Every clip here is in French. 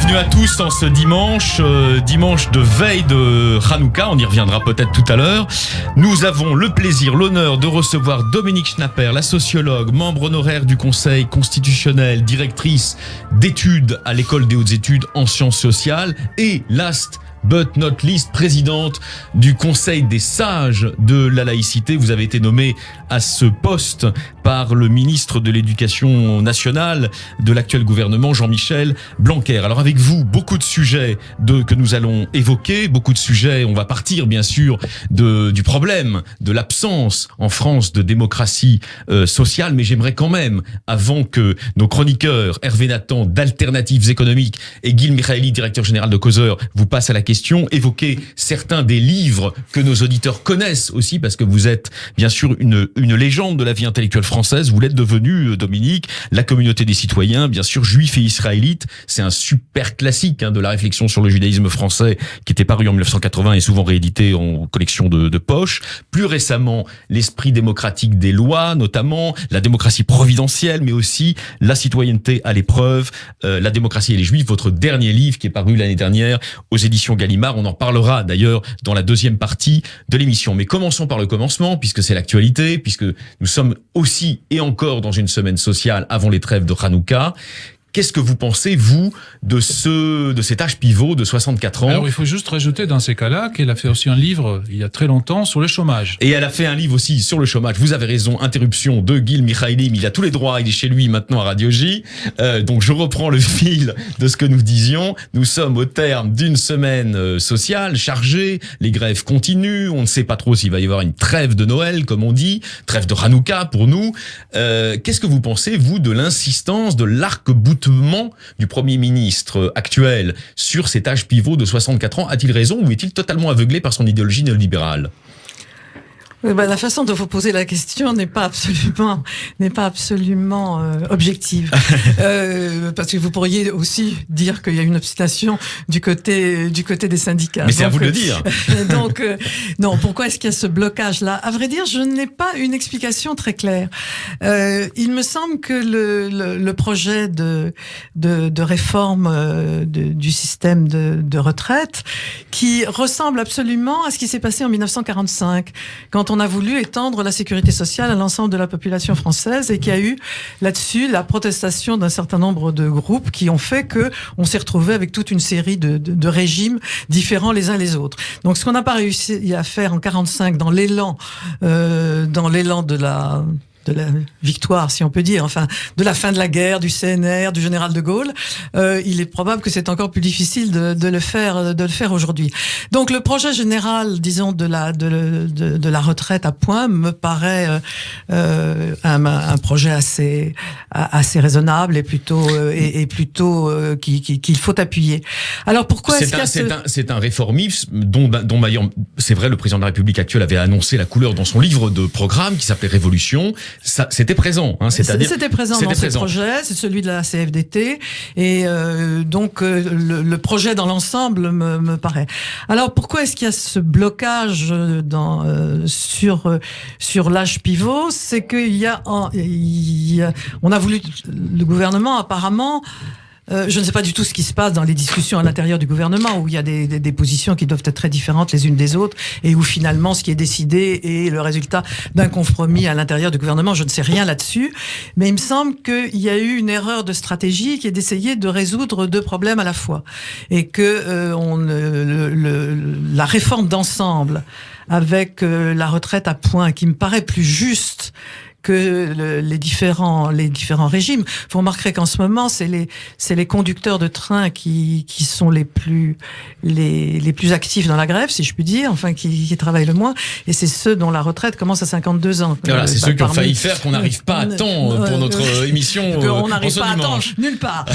Bienvenue à tous en ce dimanche de veille de Hanouka, on y reviendra peut-être tout à l'heure. Nous avons le plaisir, l'honneur de recevoir Dominique Schnapper, la sociologue, membre honoraire du Conseil constitutionnel, directrice d'études à l'École des hautes études en sciences sociales et last but not least, présidente du Conseil des sages de la laïcité. Vous avez été nommée à ce poste par le ministre de l'Éducation nationale de l'actuel gouvernement, Jean-Michel Blanquer. Alors avec vous, beaucoup de sujets que nous allons évoquer, beaucoup de sujets, on va partir bien sûr du problème de l'absence en France de démocratie sociale, mais j'aimerais quand même, avant que nos chroniqueurs, Hervé Nathan d'Alternatives économiques et Guy Michaeli, directeur général de Causeur, vous passent à la question, évoquer certains des livres que nos auditeurs connaissent aussi, parce que vous êtes bien sûr une légende de la vie intellectuelle française. Vous l'êtes devenu, Dominique. La communauté des citoyens, bien sûr, juifs et israélites. C'est un super classique de la réflexion sur le judaïsme français qui était paru en 1980 et souvent réédité en collection de poche. Plus récemment, l'esprit démocratique des lois, notamment la démocratie providentielle, mais aussi la citoyenneté à l'épreuve, la démocratie et les juifs. Votre dernier livre qui est paru l'année dernière aux éditions Gallimard. On en parlera d'ailleurs dans la deuxième partie de l'émission. Mais commençons par le commencement, puisque c'est l'actualité, puisque nous sommes aussi et encore dans une semaine sociale avant les trêves de Hanouka. Qu'est-ce que vous pensez, vous, de cet âge pivot de 64 ans? Alors, il faut juste rajouter dans ces cas-là qu'elle a fait aussi un livre, il y a très longtemps, sur le chômage. Et elle a fait un livre aussi sur le chômage. Vous avez raison, Interruption de Guy Michaeli, mais il a tous les droits, il est chez lui maintenant à Radio J. Donc, je reprends le fil de ce que nous disions. Nous sommes au terme d'une semaine sociale, chargée. Les grèves continuent. On ne sait pas trop s'il va y avoir une trêve de Noël, comme on dit. Trêve de Hanouka pour nous. Qu'est-ce que vous pensez, vous, de l'insistance, de l'arc-boutement du Premier ministre actuel sur cet âge pivot de 64 ans? A-t-il raison ou est-il totalement aveuglé par son idéologie néolibérale? La façon dont vous posez la question n'est pas absolument objective, parce que vous pourriez aussi dire qu'il y a une obstination du côté des syndicats. Mais c'est à vous de le dire. Non. Pourquoi est-ce qu'il y a ce blocage-là? À vrai dire, je n'ai pas une explication très claire. Il me semble que le projet de réforme du système de retraite, qui ressemble absolument à ce qui s'est passé en 1945, quand on a voulu étendre la sécurité sociale à l'ensemble de la population française, et qu'il y a eu là-dessus la protestation d'un certain nombre de groupes qui ont fait que on s'est retrouvé avec toute une série de régimes différents les uns les autres. Donc ce qu'on n'a pas réussi à faire en 45 dans l'élan de la victoire, si on peut dire, enfin, de la fin de la guerre, du CNR, du général de Gaulle, il est probable que c'est encore plus difficile de le faire aujourd'hui. Donc, le projet général, disons, de la retraite à points me paraît un projet assez raisonnable et plutôt qu'il faut appuyer. Alors, pourquoi c'est un réformisme dont c'est vrai, le président de la République actuelle avait annoncé la couleur dans son livre de programme qui s'appelait Révolution. Ça, c'était présent, c'était présent dans ce projet, c'est celui de la CFDT, et donc le projet dans l'ensemble me paraît. Alors pourquoi est-ce qu'il y a ce blocage sur l'âge pivot? C'est qu'il on a voulu, le gouvernement apparemment. Je ne sais pas du tout ce qui se passe dans les discussions à l'intérieur du gouvernement, où il y a des positions qui doivent être très différentes les unes des autres, et où finalement ce qui est décidé est le résultat d'un compromis à l'intérieur du gouvernement. Je ne sais rien là-dessus, mais il me semble qu'il y a eu une erreur de stratégie qui est d'essayer de résoudre deux problèmes à la fois, et que la réforme d'ensemble avec la retraite à points, qui me paraît plus juste que les différents régimes. Vous remarquerez qu'en ce moment, c'est les conducteurs de train qui sont les plus actifs dans la grève, si je puis dire, enfin qui travaillent le moins, et c'est ceux dont la retraite commence à 52 ans. Voilà, c'est ceux qui ont failli faire qu'on n'arrive pas à temps pour notre émission. On n'arrive pas à temps nulle part.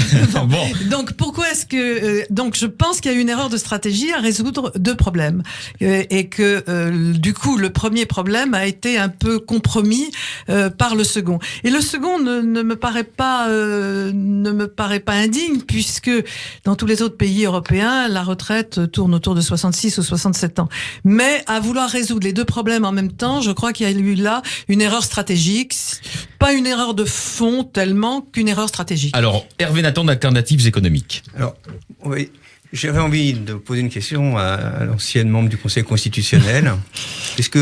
Bon. Donc pourquoi est-ce que donc je pense qu'il y a eu une erreur de stratégie à résoudre deux problèmes, et que du coup le premier problème a été un peu compromis par le second. Et le second ne me paraît pas indigne, puisque dans tous les autres pays européens, la retraite tourne autour de 66 ou 67 ans. Mais à vouloir résoudre les deux problèmes en même temps, je crois qu'il y a eu là une erreur stratégique, pas une erreur de fond tellement qu'une erreur stratégique. Alors, Hervé Nathan d'Alternatives économiques. Alors, oui, j'avais envie de poser une question à l'ancienne membre du Conseil constitutionnel, puisque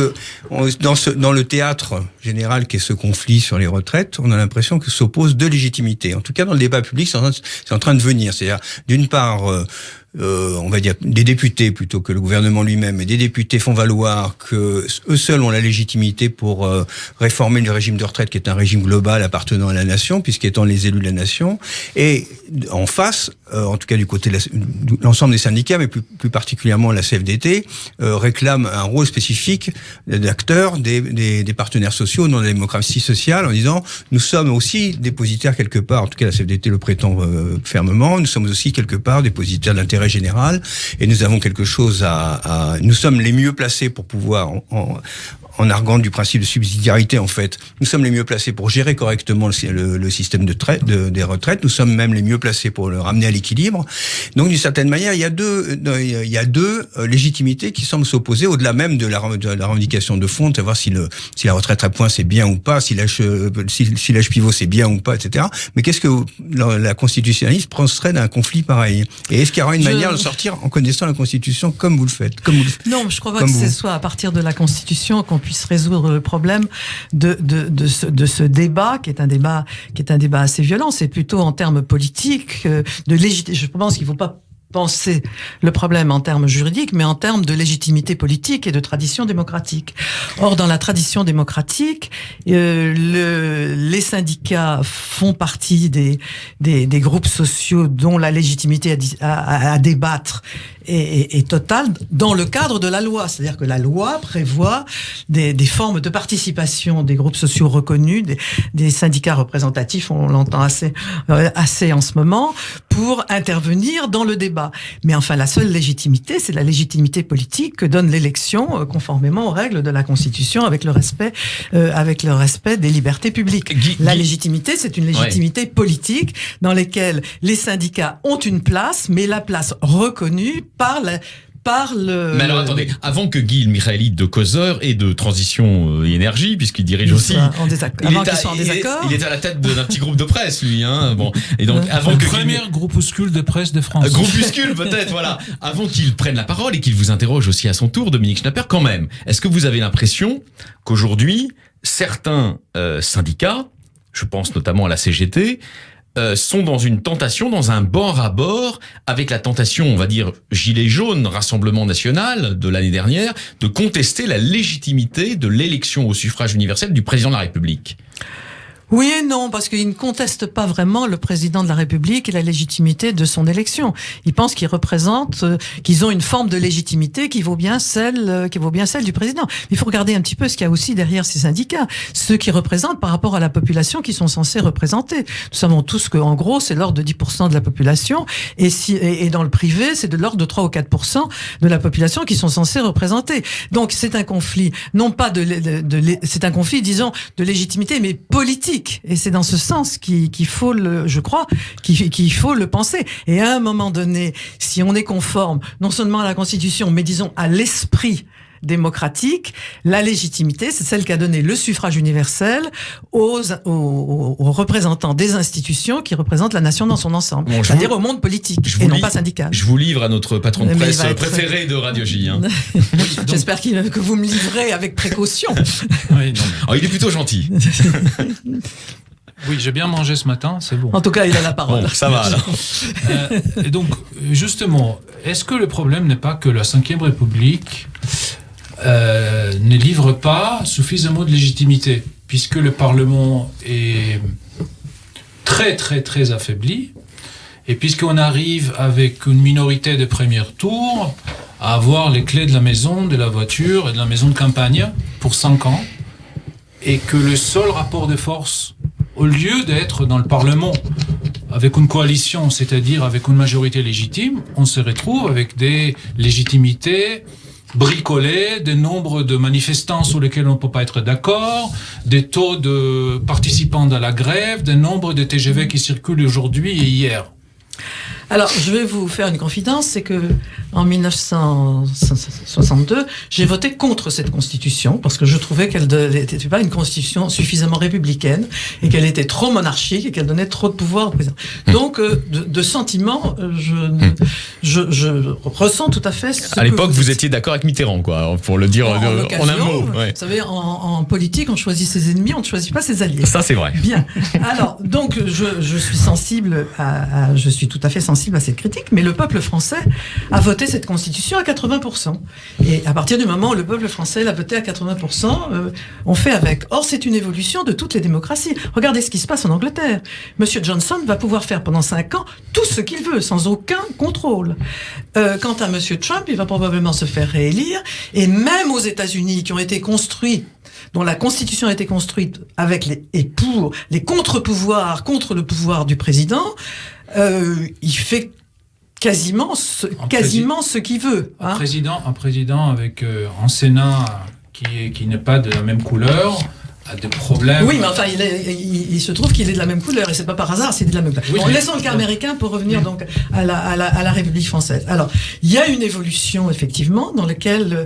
dans le théâtre général qu'est ce conflit sur les retraites, on a l'impression que s'opposent deux légitimités. En tout cas, dans le débat public, c'est en train de venir. C'est-à-dire, d'une part, on va dire des députés plutôt que le gouvernement lui-même, et des députés font valoir que eux seuls ont la légitimité pour réformer le régime de retraite, qui est un régime global appartenant à la nation, puisqu'étant les élus de la nation. Et en face, en tout cas du côté de l'ensemble des syndicats, mais plus particulièrement la CFDT, réclame un rôle spécifique d'acteur des partenaires sociaux dans la démocratie sociale, en disant nous sommes aussi dépositaires quelque part, en tout cas la CFDT le prétend fermement, nous sommes aussi quelque part dépositaires d'intérêt général, et nous avons quelque chose nous sommes les mieux placés pour pouvoir, en arguant du principe de subsidiarité, en fait, nous sommes les mieux placés pour gérer correctement le système des retraites, nous sommes même les mieux placés pour le ramener à l'équilibre. Donc, d'une certaine manière, il y a deux légitimités qui semblent s'opposer, au-delà même de la revendication de fond, de savoir si la retraite à points c'est bien ou pas, si l'âge pivot c'est bien ou pas, etc. Mais qu'est-ce que la constitutionnaliste penserait d'un conflit pareil? Et est-ce qu'il y aura une manière de sortir en connaissant la Constitution comme vous le faites? Non, je crois pas que ce soit à partir de la Constitution qu'on puisse résoudre le problème de ce débat, qui est un débat assez violent. C'est plutôt en termes politiques, je pense qu'il ne faut pas penser le problème en termes juridiques, mais en termes de légitimité politique et de tradition démocratique. Or, dans la tradition démocratique, les syndicats font partie des groupes sociaux dont la légitimité à débattre est totale dans le cadre de la loi. C'est-à-dire que la loi prévoit des formes de participation des groupes sociaux reconnus, des syndicats représentatifs, on l'entend assez en ce moment, pour intervenir dans le débat. Mais enfin, la seule légitimité, c'est la légitimité politique que donne l'élection, conformément aux règles de la Constitution, avec le respect des libertés publiques. La légitimité, c'est une légitimité politique dans laquelle les syndicats ont une place, mais la place reconnue par le... Mais alors attendez, avant que Guy Michaëli de Causeur et de Transition et Énergie, puisqu'il dirige aussi... Avant qu'ils soient en désaccord. Il est à la tête d'un petit groupe de presse, lui. Hein. Bon. Et donc, avant que premier groupuscule de presse de France. Groupuscule, peut-être, voilà. Avant qu'il prenne la parole et qu'il vous interroge aussi à son tour, Dominique Schnapper, quand même, est-ce que vous avez l'impression qu'aujourd'hui, certains syndicats, je pense notamment à la CGT, sont dans une tentation, dans un bord à bord, avec la tentation, on va dire, gilet jaune, Rassemblement national de l'année dernière, de contester la légitimité de l'élection au suffrage universel du président de la République? Oui et non, parce qu'ils ne contestent pas vraiment le président de la République et la légitimité de son élection. Ils pensent qu'ils ont une forme de légitimité qui vaut bien celle du président. Il faut regarder un petit peu ce qu'il y a aussi derrière ces syndicats, ceux qui représentent par rapport à la population qu'ils sont censés représenter. Nous savons tous que, en gros, c'est l'ordre de 10% de la population, et dans le privé, c'est de l'ordre de 3 ou 4% de la population qui sont censés représenter. Donc, c'est un conflit, non pas c'est un conflit, disons, de légitimité, mais politique. Et c'est dans ce sens qu'il faut qu'il faut le penser. Et à un moment donné, si on est conforme, non seulement à la Constitution, mais disons à l'esprit démocratique, la légitimité, c'est celle qu'a donné le suffrage universel aux représentants des institutions qui représentent la nation dans son ensemble. Bon, c'est-à-dire au monde politique et non pas syndical. Je vous livre à notre patron de presse préféré de Radio J. Hein. J'espère que vous me livrez avec précaution. Oui, non. Oh, il est plutôt gentil. Oui, j'ai bien mangé ce matin, c'est bon. En tout cas, il a la parole. Bon, ça va alors. Et donc, justement, est-ce que le problème n'est pas que la Ve République ne livre pas suffisamment de légitimité, puisque le Parlement est très très très affaibli, et puisqu'on arrive avec une minorité de premier tour à avoir les clés de la maison, de la voiture et de la maison de campagne pour 5 ans, et que le seul rapport de force, au lieu d'être dans le Parlement avec une coalition, c'est-à-dire avec une majorité légitime, on se retrouve avec des légitimités bricolé, des nombres de manifestants sur lesquels on ne peut pas être d'accord, des taux de participants à la grève, des nombres de TGV qui circulent aujourd'hui et hier. Alors, je vais vous faire une confidence, c'est que en 1962, j'ai voté contre cette constitution parce que je trouvais qu'elle n'était pas une constitution suffisamment républicaine et qu'elle était trop monarchique et qu'elle donnait trop de pouvoir au président. Donc, de sentiment, je ressens tout à fait ce À l'époque, que vous étiez d'accord avec Mitterrand, quoi, pour le dire en un mot. Ouais. Vous savez, en politique, on choisit ses ennemis, on ne choisit pas ses alliés. Ça, c'est vrai. Bien. Alors, donc, je suis sensible je suis tout à fait sensible à cette critique, mais le peuple français a voté cette constitution à 80%. Et à partir du moment où le peuple français l'a voté à 80%, on fait avec. Or, c'est une évolution de toutes les démocraties. Regardez ce qui se passe en Angleterre. Monsieur Johnson va pouvoir faire pendant 5 ans tout ce qu'il veut, sans aucun contrôle. Quant à Monsieur Trump, il va probablement se faire réélire, et même aux États-Unis, qui ont été construits, dont la Constitution a été construite avec pour les contre-pouvoirs contre le pouvoir du président, il fait quasiment ce qu'il veut. Un président avec un Sénat qui n'est pas de la même couleur a des problèmes. Oui, mais enfin, il se trouve qu'il est de la même couleur, et c'est pas par hasard s'il est de la même couleur. Oui, bon, laissons le cas américain pour revenir donc à la République française. Alors, il y a une évolution, effectivement, dans laquelle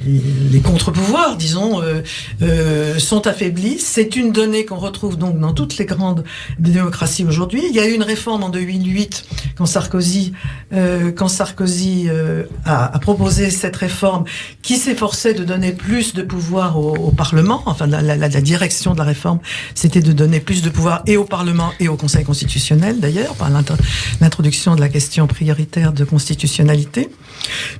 les contre-pouvoirs, disons, sont affaiblis. C'est une donnée qu'on retrouve donc dans toutes les grandes démocraties aujourd'hui. Il y a eu une réforme en 2008 quand Sarkozy a proposé cette réforme qui s'efforçait de donner plus de pouvoir au Parlement. Enfin, la direction de la réforme, c'était de donner plus de pouvoir et au Parlement et au Conseil constitutionnel, d'ailleurs, par l'introduction de la question prioritaire de constitutionnalité.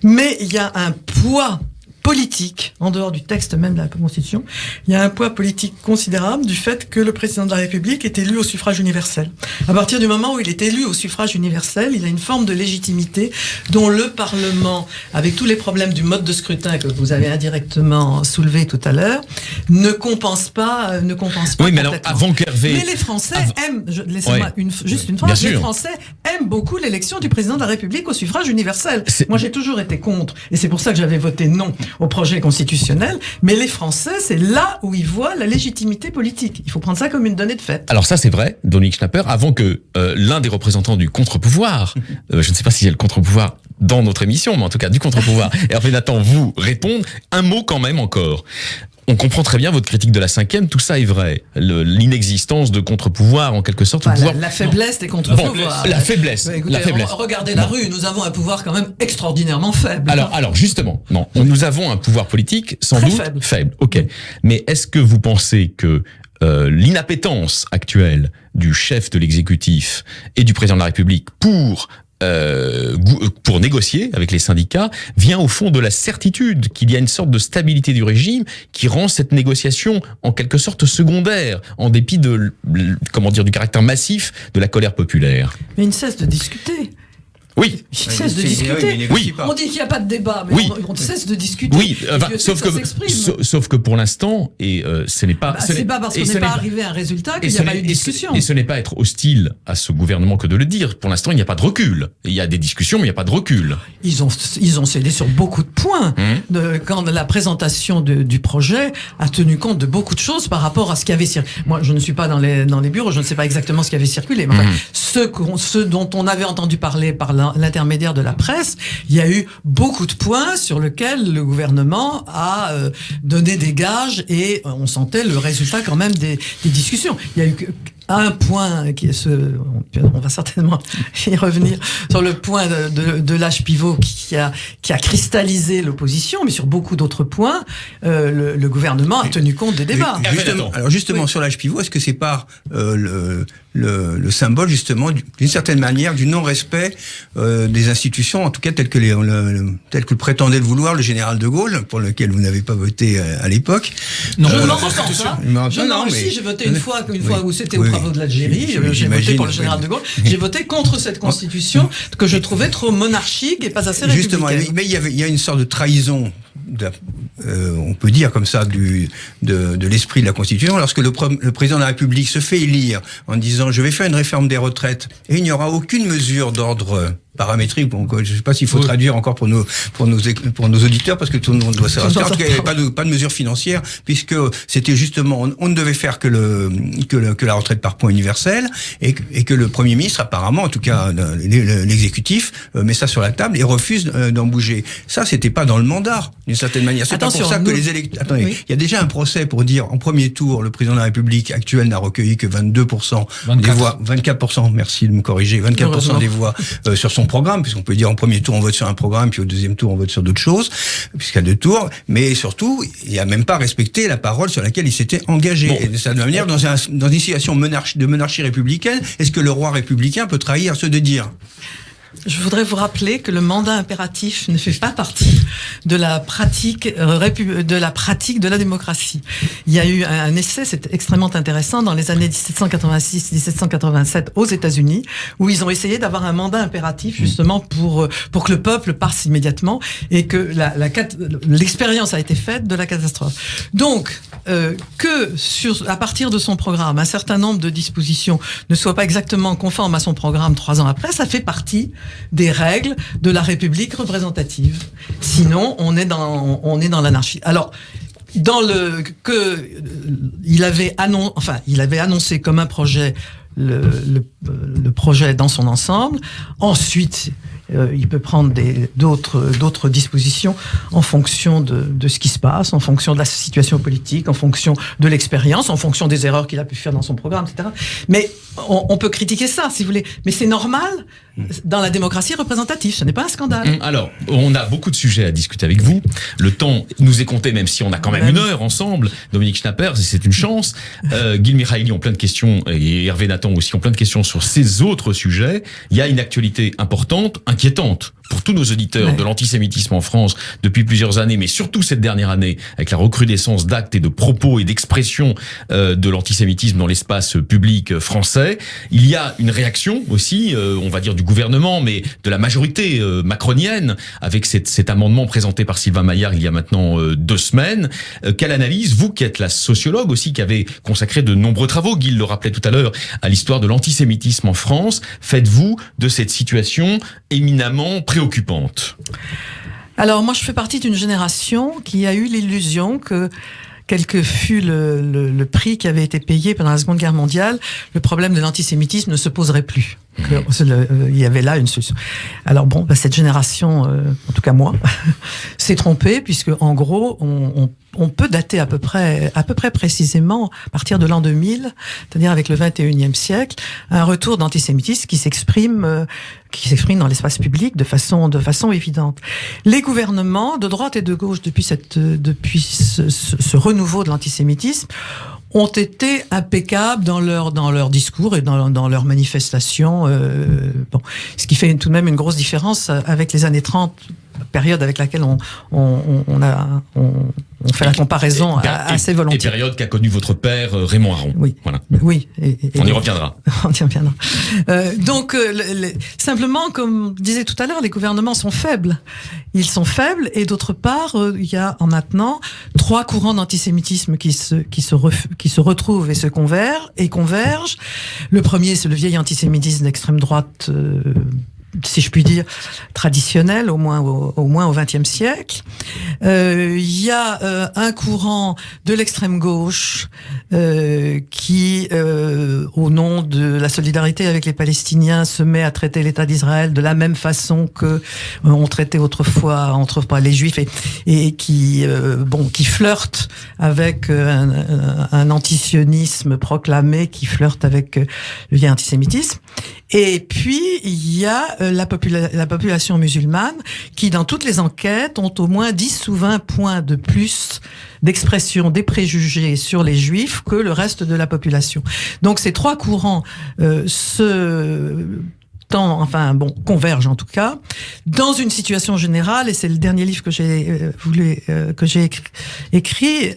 Mais il y a un poids politique, en dehors du texte même de la Constitution, il y a un poids politique considérable du fait que le président de la République est élu au suffrage universel. À partir du moment où il est élu au suffrage universel, il a une forme de légitimité dont le Parlement, avec tous les problèmes du mode de scrutin que vous avez indirectement soulevé tout à l'heure, ne compense pas. Oui, mais alors, avant qu'Hervé... Mais les Français aiment, laissez-moi juste une phrase, les Français aiment beaucoup l'élection du président de la République au suffrage universel. Moi, j'ai toujours été contre, et c'est pour ça que j'avais voté non au projet constitutionnel, mais les Français, c'est là où ils voient la légitimité politique. Il faut prendre ça comme une donnée de fait. Alors ça, c'est vrai, Dominique Schnapper, avant que l'un des représentants du contre-pouvoir, je ne sais pas s'il y a le contre-pouvoir dans notre émission, mais en tout cas du contre-pouvoir, Hervé Nathan, vous réponde, un mot quand même encore. On comprend très bien votre critique de la 5e, tout ça est vrai. L'inexistence de contre-pouvoir, en quelque sorte. Enfin, la faiblesse des contre-pouvoirs. La faiblesse. Écoutez, la faiblesse. Regardez la rue, nous avons un pouvoir quand même extraordinairement faible. Alors justement, non, nous avons un pouvoir politique sans très doute faible. Ok. Oui. Mais est-ce que vous pensez que l'inappétence actuelle du chef de l'exécutif et du président de la République pour négocier avec les syndicats vient au fond de la certitude qu'il y a une sorte de stabilité du régime qui rend cette négociation en quelque sorte secondaire, en dépit du caractère massif de la colère populaire? Mais il ne cesse de discuter. Oui. Il cesse de discuter. Oui. On dit qu'il n'y a pas de débat, mais oui. on cesse de discuter. Oui, sauf que pour l'instant, et ce n'est pas... c'est pas parce qu'on n'est pas arrivé à un résultat qu'il n'y a pas eu de discussion. Et ce n'est pas être hostile à ce gouvernement que de le dire. Pour l'instant, il n'y a pas de recul. Il y a des discussions, mais il n'y a pas de recul. Ils ont cédé sur beaucoup de points. Quand la présentation du projet a tenu compte de beaucoup de choses par rapport à ce qui avait circulé. Moi, je ne suis pas dans les bureaux, je ne sais pas exactement ce qui avait circulé. Mais enfin, ce dont on avait entendu parler par l'intermédiaire de la presse, il y a eu beaucoup de points sur lesquels le gouvernement a donné des gages et on sentait le résultat quand même des discussions. Il y a eu un point qui est on va certainement y revenir sur le point de l'âge pivot qui a cristallisé l'opposition, mais sur beaucoup d'autres points, le gouvernement a tenu compte des débats. Justement, sur l'âge pivot, est-ce que c'est pas le symbole justement d'une certaine manière du non-respect des institutions, en tout cas tel que le prétendait le vouloir le général de Gaulle, pour lequel vous n'avez pas voté à l'époque. Non, je m'en ressens ça. J'ai voté une fois où c'était au travaux de l'Algérie, j'ai voté pour le général de Gaulle. J'ai voté contre cette constitution que je trouvais trop monarchique et pas assez républicaine. Justement, mais il y a une sorte de trahison on peut dire comme ça, de l'esprit de la Constitution, lorsque le président de la République se fait élire en disant « je vais faire une réforme des retraites » et il n'y aura aucune mesure d'ordre paramétrique, bon, je ne sais pas s'il faut traduire encore pour nos auditeurs, parce que tout le monde doit savoir. En tout cas, il n'y avait pas de mesure financière, puisque c'était justement, on ne devait faire que la retraite par points universelle, et que le Premier ministre, apparemment, en tout cas l'exécutif, met ça sur la table et refuse d'en bouger. Ça, c'était pas dans le mandat, d'une certaine manière. C'est pas pour ça que les électeurs... Attendez, oui. Il y a déjà un procès pour dire, en premier tour, le président de la République actuel n'a recueilli que 22% des voix, 24%, merci de me corriger, 24% des voix sur son programme, puisqu'on peut dire en premier tour on vote sur un programme, puis au deuxième tour on vote sur d'autres choses, puisqu'il y a 2 tours, mais surtout il n'a même pas respecté la parole sur laquelle il s'était engagé. Bon. Et de cette manière, dans une situation de monarchie républicaine, est-ce que le roi républicain peut trahir ce de dire ? Je voudrais vous rappeler que le mandat impératif ne fait pas partie de la pratique de la démocratie. Il y a eu un essai, c'est extrêmement intéressant, dans les années 1786-1787 aux États-Unis, où ils ont essayé d'avoir un mandat impératif justement pour que le peuple passe immédiatement, et que l'expérience a été faite de la catastrophe. Donc, à partir de son programme, un certain nombre de dispositions ne soient pas exactement conformes à son programme 3 ans après, ça fait partie des règles de la République représentative. Sinon, on est dans l'anarchie. Alors, il avait annoncé comme un projet le projet dans son ensemble. Ensuite, il peut prendre d'autres dispositions en fonction de ce qui se passe, en fonction de la situation politique, en fonction de l'expérience, en fonction des erreurs qu'il a pu faire dans son programme, etc. Mais on peut critiquer ça, si vous voulez. Mais c'est normal dans la démocratie représentative. Ce n'est pas un scandale. Alors, on a beaucoup de sujets à discuter avec vous. Le temps nous est compté, même si on a quand même 1 heure ensemble. Dominique Schnapper, c'est une chance. Gil Mikhaïli ont plein de questions, et Hervé Nathan aussi ont plein de questions sur ces autres sujets. Il y a une actualité importante, inquiétante pour tous nos auditeurs de l'antisémitisme en France depuis plusieurs années, mais surtout cette dernière année, avec la recrudescence d'actes et de propos et d'expressions de l'antisémitisme dans l'espace public français. Il y a une réaction aussi, on va dire du gouvernement, mais de la majorité macronienne, avec cet amendement présenté par Sylvain Maillard il y a maintenant 2 semaines. Quelle analyse, vous qui êtes la sociologue aussi, qui avez consacré de nombreux travaux, Gil le rappelait tout à l'heure, à l'histoire de l'antisémitisme en France, faites-vous de cette situation éminemment préoccupante? Alors moi je fais partie d'une génération qui a eu l'illusion que, quel que fût le prix qui avait été payé pendant la Seconde Guerre mondiale, le problème de l'antisémitisme ne se poserait plus. Il y avait là une solution. Alors bon, cette génération, en tout cas moi, s'est trompée, puisque en gros, on peut dater à peu près précisément, à partir de l'an 2000, c'est-à-dire avec le 21e siècle, un retour d'antisémitisme qui s'exprime dans l'espace public de façon évidente. Les gouvernements de droite et de gauche, depuis ce renouveau de l'antisémitisme, ont été impeccables dans leur discours et dans leurs manifestations. Ce qui fait tout de même une grosse différence avec les années 30, période avec laquelle on fait la comparaison assez volontiers. Et période qu'a connue votre père, Raymond Aron. Oui. Voilà. Oui. On y reviendra. On y reviendra. Donc, simplement, comme je disais tout à l'heure, les gouvernements sont faibles. Ils sont faibles, et d'autre part, il y a maintenant 3 courants d'antisémitisme qui se retrouvent et se convergent. Le premier, c'est le vieil antisémitisme d'extrême droite, si je puis dire, traditionnel, au moins au XXe siècle. Il y a un courant de l'extrême gauche qui, au nom de la solidarité avec les Palestiniens, se met à traiter l'État d'Israël de la même façon que on traitait autrefois les Juifs, et qui flirte avec un antisionisme proclamé, qui flirte avec le vieil antisémitisme. Et puis il y a la population musulmane qui, dans toutes les enquêtes, ont au moins 10 ou 20 points de plus d'expression des préjugés sur les Juifs que le reste de la population. Donc ces 3 courants se convergent en tout cas, dans une situation générale, et c'est le dernier livre que j'ai écrit,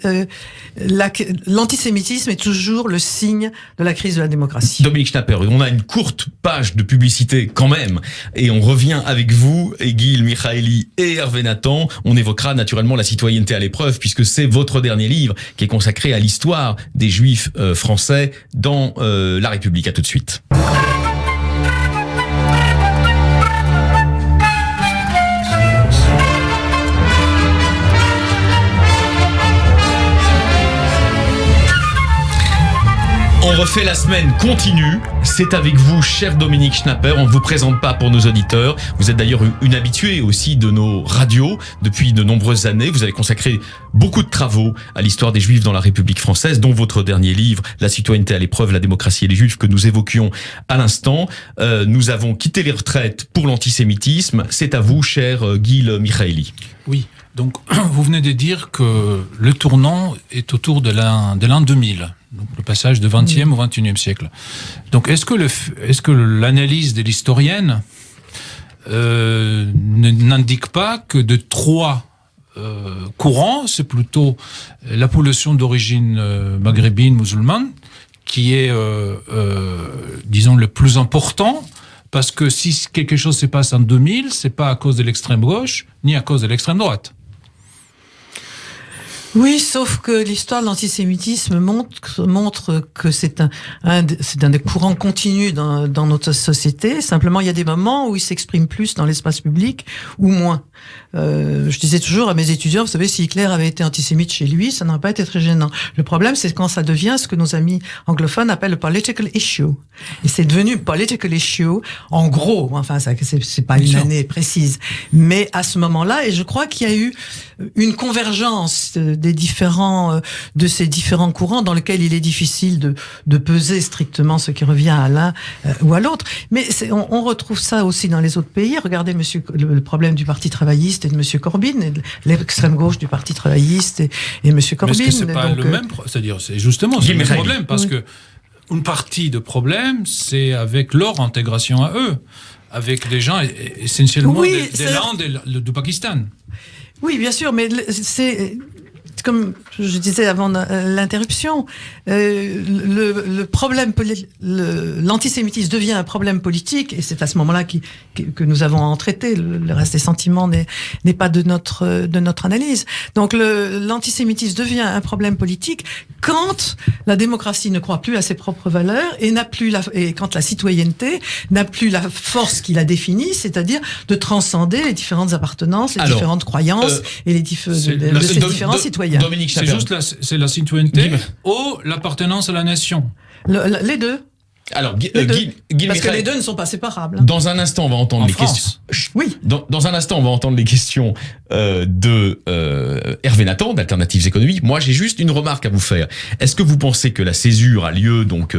l'antisémitisme est toujours le signe de la crise de la démocratie. Dominique Schnapper, on a une courte page de publicité quand même, et on revient avec vous, Egil Michaeli et Hervé Nathan. On évoquera naturellement la citoyenneté à l'épreuve, puisque c'est votre dernier livre qui est consacré à l'histoire des Juifs français dans la République. À tout de suite. On refait la semaine continue. C'est avec vous, cher Dominique Schnapper. On ne vous présente pas pour nos auditeurs. Vous êtes d'ailleurs une habituée aussi de nos radios depuis de nombreuses années. Vous avez consacré beaucoup de travaux à l'histoire des Juifs dans la République française, dont votre dernier livre, La citoyenneté à l'épreuve, la démocratie et les Juifs, que nous évoquions à l'instant. Nous avons quitté les retraites pour l'antisémitisme. C'est à vous, cher Gil Michaeli. Oui. Donc, vous venez de dire que le tournant est autour de l'an 2000, donc le passage de 20e au 21e siècle. Donc, est-ce que l'analyse de l'historienne n'indique pas que de trois courants, c'est plutôt la population d'origine maghrébine musulmane qui est, disons, le plus important? Parce que si quelque chose se passe en 2000, c'est pas à cause de l'extrême gauche, ni à cause de l'extrême droite. Oui, sauf que l'histoire de l'antisémitisme montre que c'est un des courants continus dans notre société. Simplement, il y a des moments où il s'exprime plus dans l'espace public ou moins. Je disais toujours à mes étudiants, vous savez, si Hitler avait été antisémite chez lui, ça n'aurait pas été très gênant. Le problème, c'est quand ça devient ce que nos amis anglophones appellent le political issue. Et c'est devenu political issue, en gros, enfin, ça, c'est pas une année précise. Mais à ce moment-là, et je crois qu'il y a eu une convergence de ces différents courants dans lesquels il est difficile de peser strictement ce qui revient à l'un ou à l'autre. Mais on retrouve ça aussi dans les autres pays. Regardez le problème du Parti travailliste et de M. Corbyn, et de l'extrême gauche du Parti travailliste et M. Corbyn. Mais est-ce que c'est pas le même, c'est-à-dire, c'est justement le même problème, parce que une partie de problème, c'est avec leur intégration à eux, avec des gens essentiellement des Landes et du Pakistan. Oui, bien sûr, mais c'est comme je disais avant l'interruption, le problème, l'antisémitisme devient un problème politique, et c'est à ce moment-là que nous avons à en traiter. Le reste des sentiments n'est pas de notre analyse. Donc l'antisémitisme devient un problème politique quand la démocratie ne croit plus à ses propres valeurs et quand la citoyenneté n'a plus la force qui la définit, c'est-à-dire de transcender les différentes appartenances, les différentes croyances et ces différents citoyens. Dominique Schnapper. C'est la citoyenneté ou l'appartenance à la nation? Les deux. Alors, parce que les deux ne sont pas séparables. Dans un instant, on va entendre les questions. Oui. Dans un instant, on va entendre les questions de Hervé Nathan d'Alternatives économiques. Moi, j'ai juste une remarque à vous faire. Est-ce que vous pensez que la césure a lieu donc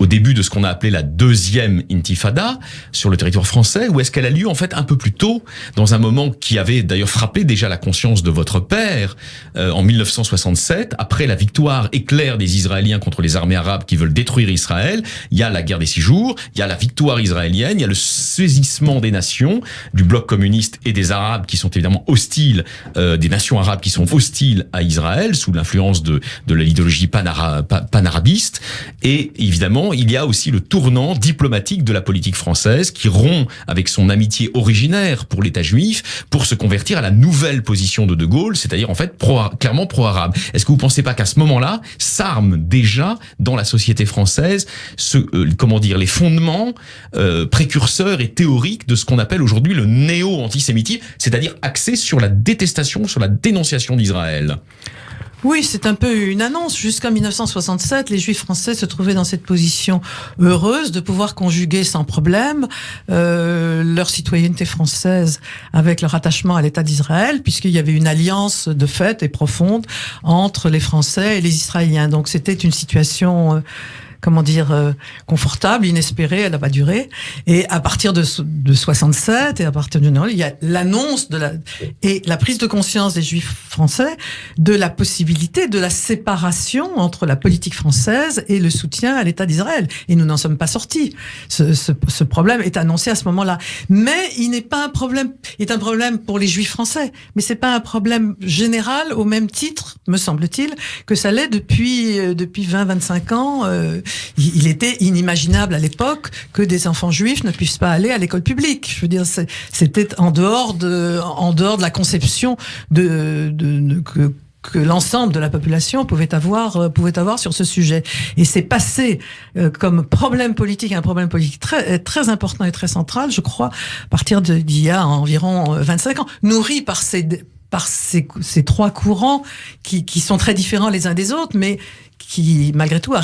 au début de ce qu'on a appelé la deuxième intifada sur le territoire français, ou est-ce qu'elle a lieu en fait un peu plus tôt, dans un moment qui avait d'ailleurs frappé déjà la conscience de votre père en 1967, après la victoire éclair des Israéliens contre les armées arabes qui veulent détruire Israël? Il y a la guerre des 6 jours, il y a la victoire israélienne, il y a le saisissement des nations, du bloc communiste et des Arabes qui sont évidemment hostiles, des nations arabes qui sont hostiles à Israël, sous l'influence de l'idéologie panarabiste. Et évidemment, il y a aussi le tournant diplomatique de la politique française qui rompt avec son amitié originaire pour l'État juif pour se convertir à la nouvelle position de De Gaulle, c'est-à-dire en fait clairement pro-arabe. Est-ce que vous pensez pas qu'à ce moment-là, s'arment déjà dans la société française les fondements précurseurs et théoriques de ce qu'on appelle aujourd'hui le néo-antisémitisme, c'est-à-dire axé sur la détestation, sur la dénonciation d'Israël? Oui, c'est un peu une annonce. Jusqu'en 1967, les Juifs français se trouvaient dans cette position heureuse de pouvoir conjuguer sans problème leur citoyenneté française avec leur attachement à l'État d'Israël, puisqu'il y avait une alliance de fait et profonde entre les Français et les Israéliens. Donc c'était une situation confortable, inespérée, elle n'a pas duré. Et à partir de 67, et à partir du il y a l'annonce et la prise de conscience des Juifs français de la possibilité de la séparation entre la politique française et le soutien à l'État d'Israël. Et nous n'en sommes pas sortis. Ce problème est annoncé à ce moment-là. Mais il n'est pas un problème, il est un problème pour les Juifs français. Mais c'est pas un problème général au même titre, me semble-t-il, que ça l'est depuis 20-25 ans. Il était inimaginable à l'époque que des enfants juifs ne puissent pas aller à l'école publique. Je veux dire, c'était en dehors de la conception que l'ensemble de la population pouvait avoir sur ce sujet. Et c'est passé comme problème politique, un problème politique très, très important et très central, je crois, à partir d'il y a environ 25 ans, nourri par ces trois courants qui sont très différents les uns des autres, mais qui, malgré tout,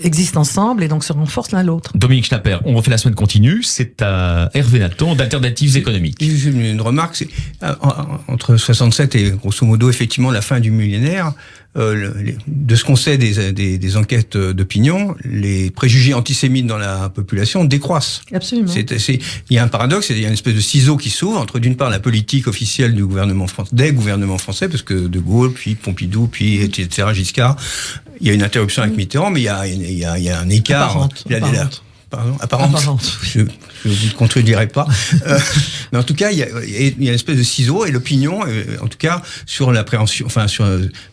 existent ensemble et donc se renforcent l'un l'autre. Dominique Schnapper, on refait la semaine continue. C'est à Hervé Nathan d'Alternatives économiques. Une remarque, c'est entre 67 et grosso modo effectivement la fin du millénaire, de ce qu'on sait des enquêtes d'opinion, les préjugés antisémites dans la population décroissent. Absolument. Il y a un paradoxe, il y a une espèce de ciseau qui s'ouvre entre d'une part la politique officielle du gouvernement français, des gouvernements français, parce que De Gaulle, puis Pompidou, puis etc. Giscard. Il y a une interruption avec Mitterrand, mais il y a un écart. Apparente. Je vous contredirai pas. Mais en tout cas, il y a une espèce de ciseau et l'opinion, en tout cas, sur l'appréhension,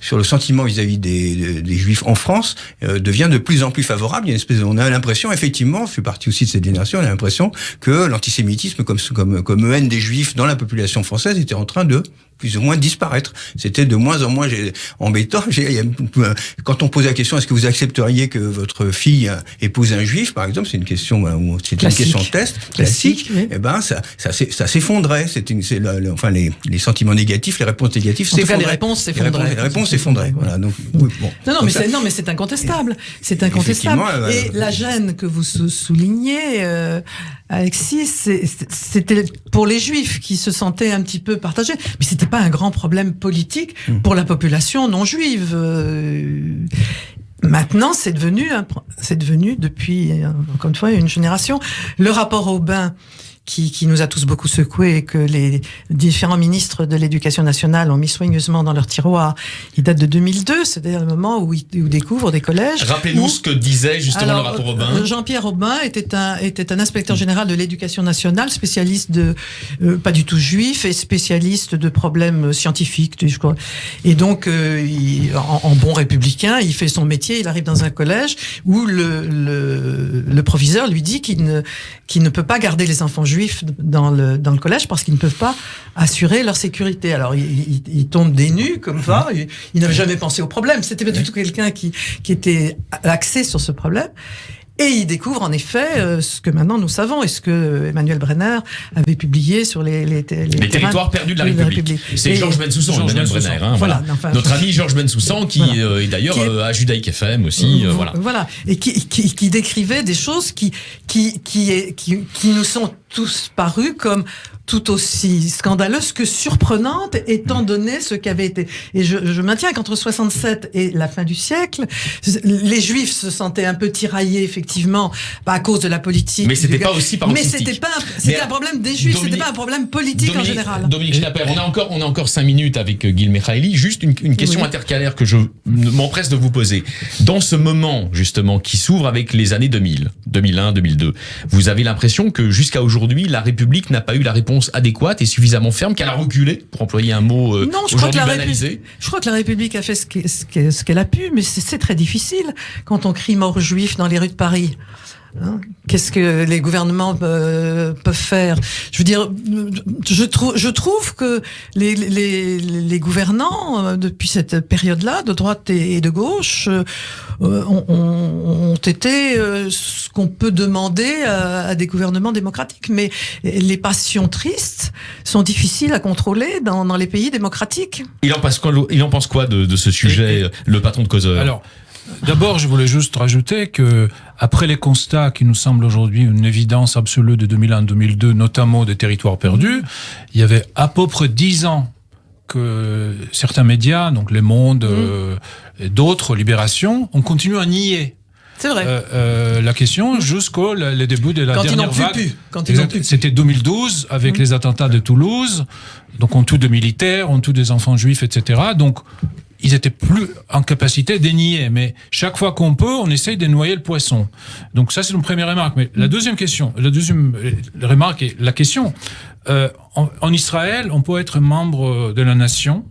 sur le sentiment vis-à-vis des Juifs en France, devient de plus en plus favorable. Il y a une espèce on a l'impression, effectivement, je fais partie aussi de cette génération, on a l'impression que l'antisémitisme comme haine des Juifs dans la population française était en train de plus ou moins disparaître. C'était de moins en moins embêtant. Quand on pose la question, est-ce que vous accepteriez que votre fille épouse un juif, par exemple, c'est une question, c'est une question de test, classique, oui. Eh ben, ça s'effondrait. Les sentiments négatifs, les réponses négatives s'effondraient. Les réponses s'effondraient. Les réponses s'effondraient. Voilà. Donc, oui, bon. Non, mais c'est incontestable. C'est incontestable. Et la gêne que vous soulignez, Alexis, c'était pour les Juifs qui se sentaient un petit peu partagés, mais c'était pas un grand problème politique pour la population non juive. Maintenant, c'est devenu depuis, encore une fois, une génération. Le rapport Aubin, qui nous a tous beaucoup secoués et que les différents ministres de l'Éducation nationale ont mis soigneusement dans leur tiroir. Il date de 2002, c'est-à-dire le moment où ils découvrent des collèges. Rappelez-nous ce que disait justement le rapport Aubin. Jean-Pierre Aubin était un inspecteur général de l'Éducation nationale, spécialiste pas du tout juif et spécialiste de problèmes scientifiques, je crois. Et donc, en bon républicain, il fait son métier, il arrive dans un collège où le proviseur lui dit qu'il ne peut pas garder les enfants juifs dans le collège parce qu'ils ne peuvent pas assurer leur sécurité. Alors, il tombe des nues comme ça. Il n'avait jamais pensé au problème. C'était pas du tout quelqu'un qui était axé sur ce problème. Et il découvre en effet ce que maintenant nous savons et ce que Emmanuel Brenner avait publié sur les territoires perdus de la République. C'est Georges Bensoussan, Emmanuel Brenner. Voilà. Notre ami Georges Bensoussan qui est d'ailleurs à Judaïque FM aussi. Voilà. Et qui décrivait des choses qui nous sont tous parus comme tout aussi scandaleuse que surprenante, étant donné ce qu'avait été. Et je maintiens qu'entre 67 et la fin du siècle, les Juifs se sentaient un peu tiraillés, effectivement, à cause de la politique. Mais c'était pas aussi paroxystique. Mais c'était un problème des Juifs, c'était pas un problème politique en général. Dominique Schnapper, on a encore 5 minutes avec Gil Mikhaïli. Juste une question intercalaire que je m'empresse de vous poser. Dans ce moment, justement, qui s'ouvre avec les années 2000, 2001, 2002, vous avez l'impression que jusqu'à aujourd'hui, la République n'a pas eu la réponse adéquate et suffisamment ferme, qu'elle a reculé, pour employer un mot aujourd'hui banalisé. Je crois que la République a fait ce qu'elle a pu, mais c'est très difficile quand on crie mort juif dans les rues de Paris. Qu'est-ce que les gouvernements peuvent faire? Je veux dire, je trouve que les gouvernants, depuis cette période-là, de droite et de gauche, ont été ce qu'on peut demander à des gouvernements démocratiques. Mais les passions tristes sont difficiles à contrôler dans les pays démocratiques. Il en pense quoi de ce sujet, le patron de Causeur? Alors, d'abord, je voulais juste rajouter que, après les constats qui nous semblent aujourd'hui une évidence absolue de 2001-2002, notamment des territoires perdus, il y avait à peu près 10 ans que certains médias, donc Le Monde et d'autres, Libération, ont continué à nier C'est vrai. La question jusqu'au le début de la Quand dernière ils n'ont vague. plus pu. Quand ils n'ont plus pu. C'était 2012 avec les attentats de Toulouse. Donc on tue des militaires, on tue des enfants juifs, etc. Donc ils étaient plus en capacité de nier. Mais chaque fois qu'on peut, on essaye de noyer le poisson. Donc ça, c'est une première remarque. Mais la deuxième remarque est la question. En Israël, on peut être membre de la nation.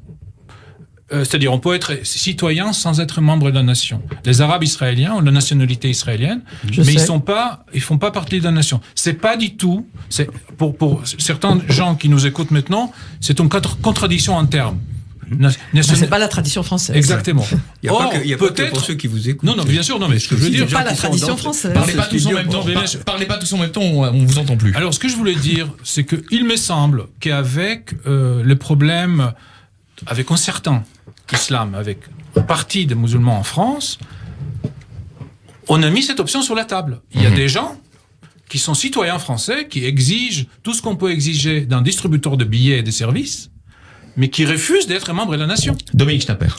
C'est-à-dire, on peut être citoyen sans être membre de la nation. Les Arabes israéliens ont la nationalité israélienne, mais ils font pas partie de la nation. C'est pas du tout. C'est pour certains gens qui nous écoutent maintenant, c'est une contradiction en termes. C'est pas la tradition française. Exactement. Il n'y a pas que pour ceux qui vous écoutent. Non, bien sûr, non, mais ce que je veux dire. C'est pas la tradition française. Parlez pas tous en même temps. Parlez pas tous en même temps, on vous entend plus. Alors, ce que je voulais dire, c'est que il me semble qu'avec le problème, avec un certain islam, avec une partie des musulmans en France, on a mis cette option sur la table. Il y a des gens qui sont citoyens français, qui exigent tout ce qu'on peut exiger d'un distributeur de billets et de services, mais qui refusent d'être membres de la nation. Dominique Schnapper.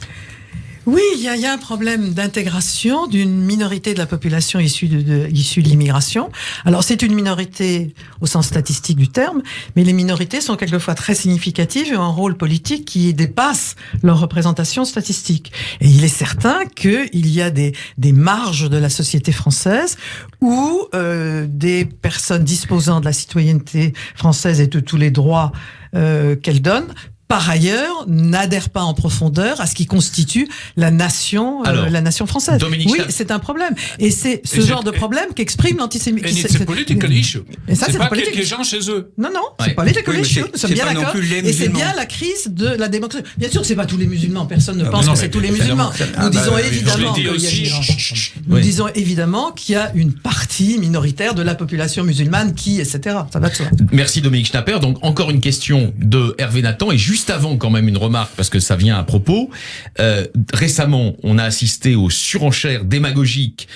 Oui, il y a un problème d'intégration d'une minorité de la population issue de l'immigration. Alors, c'est une minorité au sens statistique du terme, mais les minorités sont quelquefois très significatives et ont un rôle politique qui dépasse leur représentation statistique. Et il est certain qu'il y a des marges de la société française où des personnes disposant de la citoyenneté française et de tous les droits qu'elle donne, par ailleurs, n'adhère pas en profondeur à ce qui constitue la nation française. Dominique oui, c'est un problème. Et c'est ce genre de problème qu'exprime l'antisémitisme. C'est political issue. Et ça, c'est pas politique. quelques gens chez eux. Non, c'est political issue. Nous sommes bien pas non d'accord. plus les Et c'est musulmans. bien la crise de la démocratie. Bien sûr, c'est pas tous les musulmans. Personne ne pense que c'est tous les musulmans. Nous disons évidemment qu'il y a Nous disons évidemment qu'il y a une partie minoritaire de la population musulmane qui, etc. Ça va de soi. Merci Dominique Schnapper. Donc encore une question de Hervé Nathan et juste avant quand même une remarque parce que ça vient à propos. Récemment, on a assisté aux surenchères démagogiques